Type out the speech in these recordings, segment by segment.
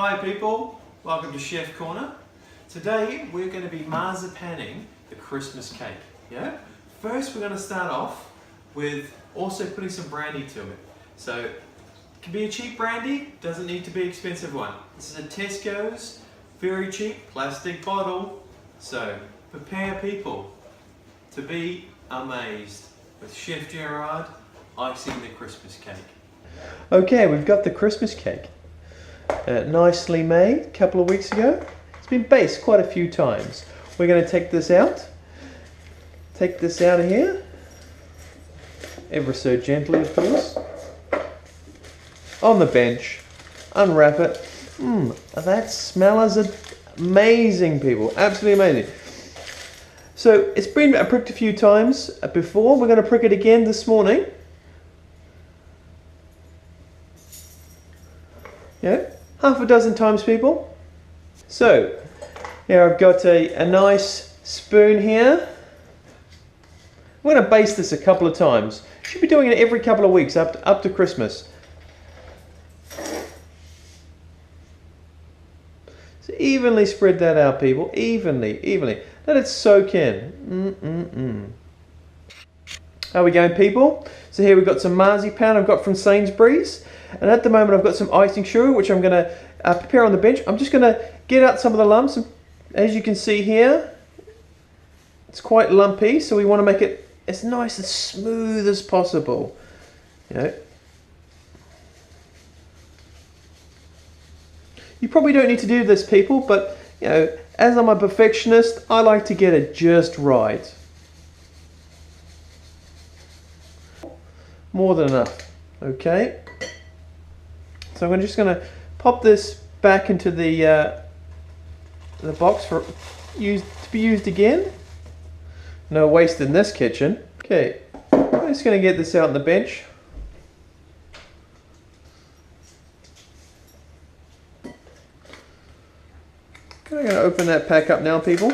Hi people, welcome to Chef Corner. Today we're going to be marzipaning the Christmas cake. Yeah. First we're going to start off with also putting some brandy to it. So it can be a cheap brandy, doesn't need to be an expensive one. This is a Tesco's, very cheap plastic bottle. So prepare people to be amazed with Chef Gerard icing the Christmas cake. Okay, we've got the Christmas cake. Nicely made a couple of weeks ago. It's been based quite a few times. We're going to take this out. Take this out of here. Ever so gently, of course. On the bench. Unwrap it. That smell is amazing, people. Absolutely amazing. So it's been pricked a few times before. We're going to prick it again this morning. Yeah. Half a dozen times, people. So, here I've got a nice spoon here. We're going to baste this a couple of times. Should be doing it every couple of weeks up to Christmas. So evenly spread that out, people. Evenly. Let it soak in. How are we going, people? So here we've got some marzipan I've got from Sainsbury's. And at the moment I've got some icing sugar which I'm going to prepare on the bench. I'm just going to get out some of the lumps. As you can see here, it's quite lumpy, so we want to make it as nice and smooth as possible. You probably don't need to do this, people, but as I'm a perfectionist, I like to get it just right. More than enough. Okay. So I'm just going to pop this back into the box to be used again. No waste in this kitchen. Okay, I'm just going to get this out on the bench. I'm going to open that pack up now, people.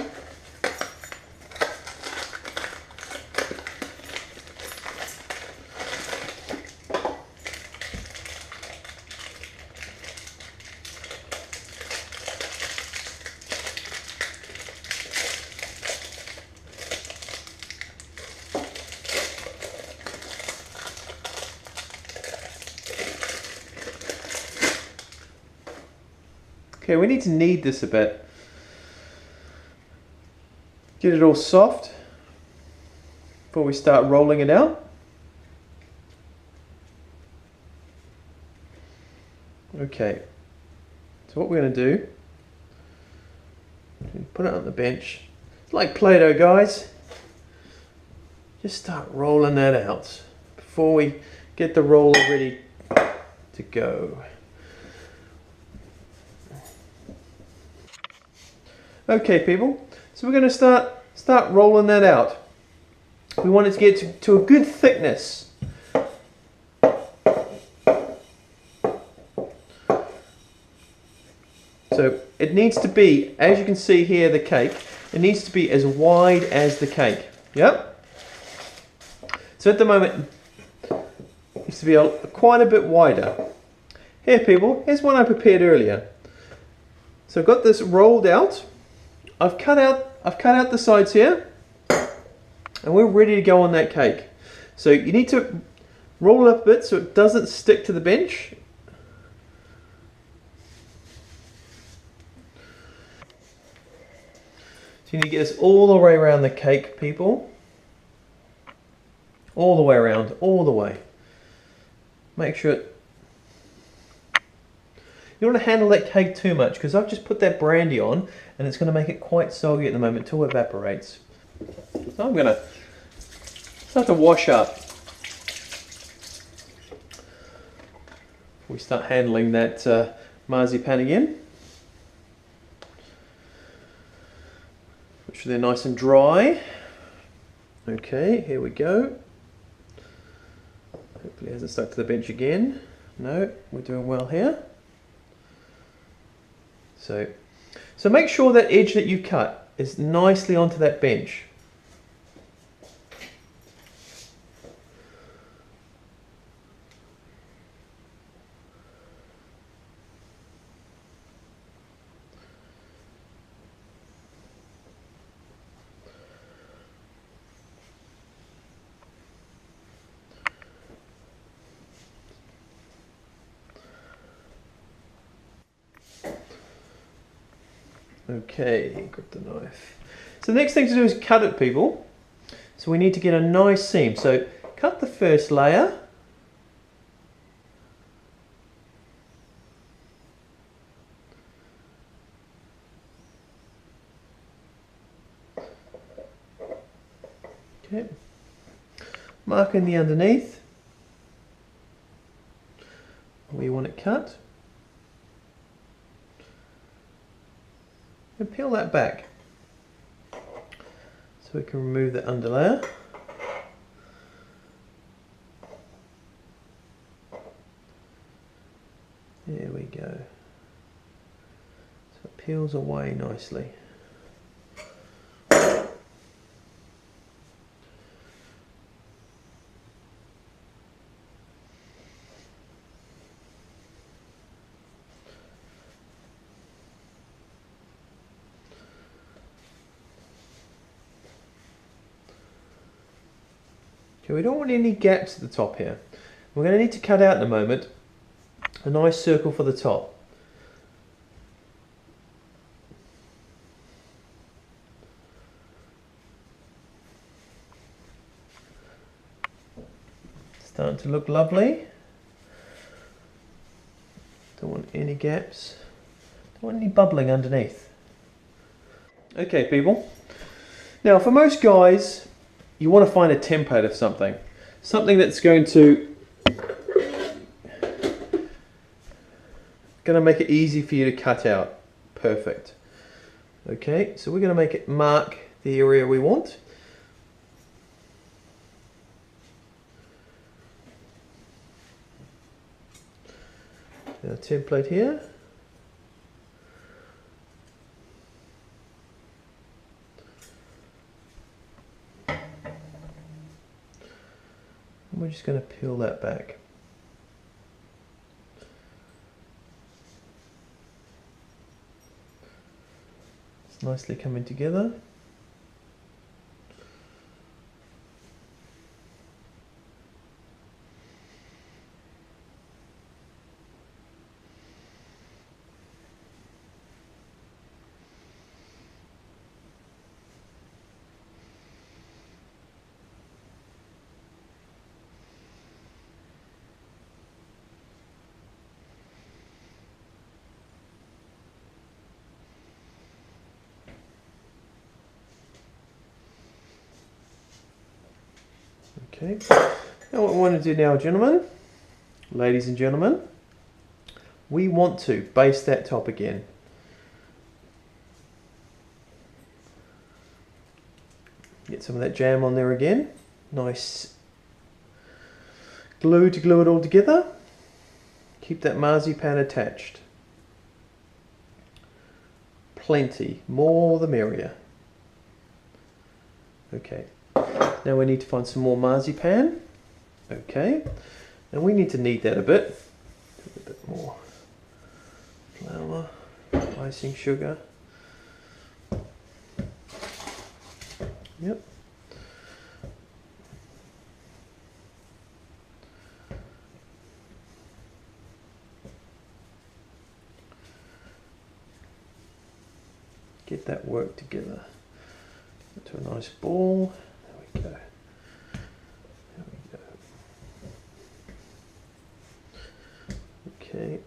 Okay, we need to knead this a bit. Get it all soft before we start rolling it out. Okay, so what we're going to do, put it on the bench. It's like Play-Doh, guys. Just start rolling that out before we get the roller ready to go. Okay, people, so we're going to start rolling that out. We want it to get to a good thickness. So it needs to be, as you can see here, the cake, it needs to be as wide as the cake. Yep. So at the moment, it needs to be quite a bit wider. Here, people, here's one I prepared earlier. So I've got this rolled out. I've cut out the sides here, and we're ready to go on that cake. So you need to roll it up a bit so it doesn't stick to the bench. So you need to get this all the way around the cake, people. All the way around, all the way. Make sure it... You don't want to handle that cake too much because I've just put that brandy on and it's going to make it quite soggy at the moment until it evaporates. So I'm going to start to wash up. Before we start handling that marzipan again. Make sure they're nice and dry. Okay, here we go. Hopefully it hasn't stuck to the bench again. No, we're doing well here. So make sure that edge that you cut is nicely onto that bench. Okay, grab the knife. So the next thing to do is cut it, people. So we need to get a nice seam. So cut the first layer. Okay. Marking the underneath where you want it cut. And peel that back so we can remove the underlayer. There we go. So it peels away nicely. Okay, we don't want any gaps at the top here. We're going to need to cut out in a moment a nice circle for the top. Starting to look lovely. Don't want any gaps. Don't want any bubbling underneath. Okay, people. Now, for most guys, you want to find a template of something. Something that's going to make it easy for you to cut out. Perfect. Okay, so we're going to make it mark the area we want. Our template here. And we're just going to peel that back. It's nicely coming together. Okay, now what we want to do now, gentlemen, ladies and gentlemen, we want to baste that top again. Get some of that jam on there again. Nice glue to glue it all together. Keep that marzipan attached. Plenty, more the merrier. Okay. Now we need to find some more marzipan. Okay, and we need to knead that a bit. A bit more flour, icing sugar. Yep. Get that work together into a nice ball. There we go. There we go. Okay.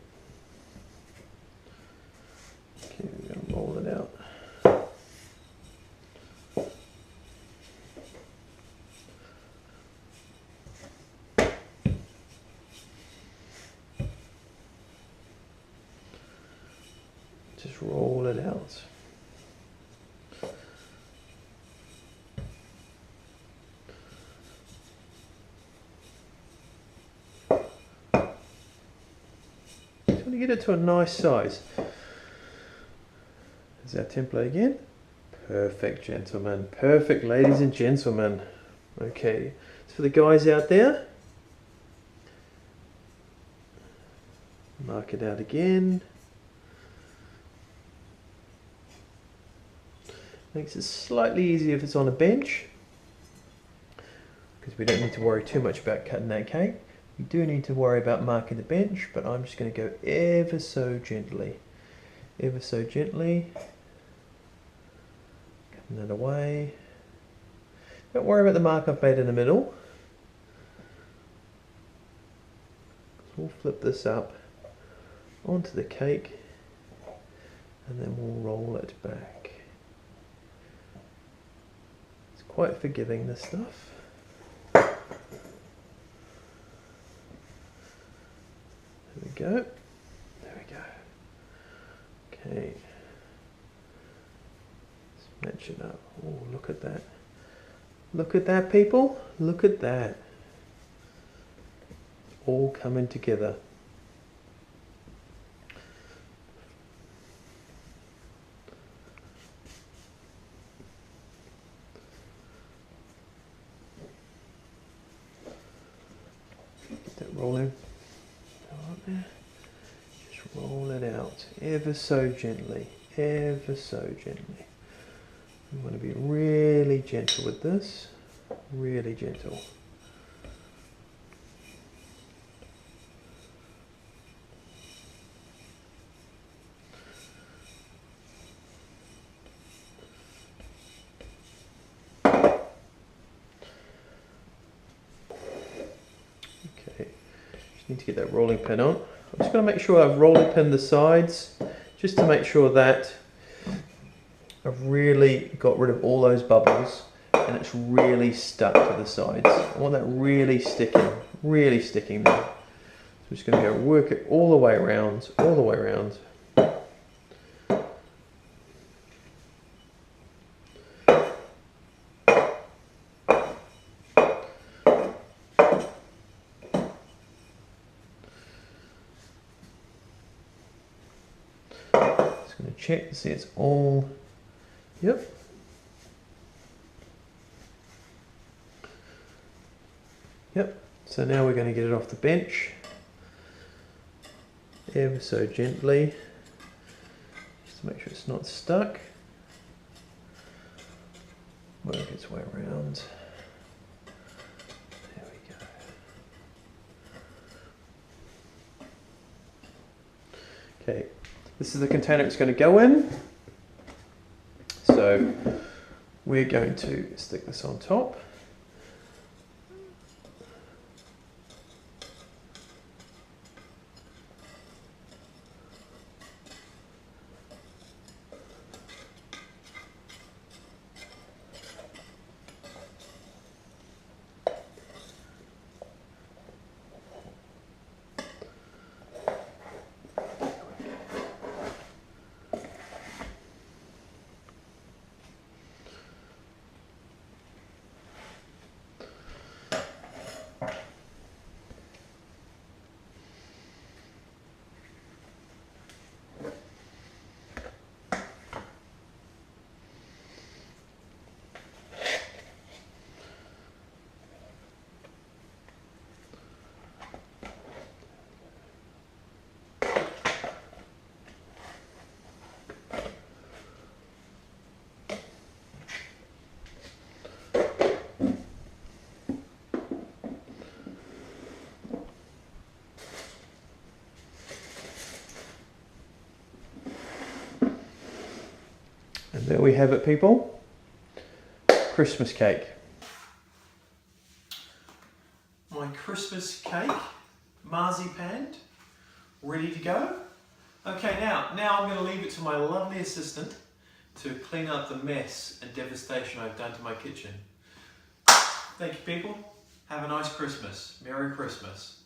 Okay, we're going to roll it out. Just roll it out. To get it to a nice size. There's our template again. Perfect, gentlemen. Perfect, ladies and gentlemen. Okay, so for the guys out there, mark it out again. Makes it slightly easier if it's on a bench, because we don't need to worry too much about cutting that cake. We do need to worry about marking the bench, but I'm just going to go ever so gently. Ever so gently. And that away. Don't worry about the mark I've made in the middle. We'll flip this up onto the cake and then we'll roll it back. It's quite forgiving, this stuff. There we go. There we go. Okay. Let's match it up. Oh, look at that. Look at that, people. Look at that. All coming together. Get that rolling. Right there. Just roll it out ever so gently, ever so gently. You want to be really gentle with this, really gentle. Need to get that rolling pin on. I'm just going to make sure I've rolling pinned the sides, just to make sure that I've really got rid of all those bubbles and it's really stuck to the sides. I want that really sticking there. So I'm just going to go work it all the way around, all the way around. Check to see it's all, yep. Yep, so now we're going to get it off the bench, ever so gently, just to make sure it's not stuck. Work its way around. There we go. Okay. This is the container it's going to go in. So we're going to stick this on top. And there we have it, people. Christmas cake. My Christmas cake, marzipan, ready to go. Okay, now I'm going to leave it to my lovely assistant to clean up the mess and devastation I've done to my kitchen. Thank you, people. Have a nice Christmas. Merry Christmas.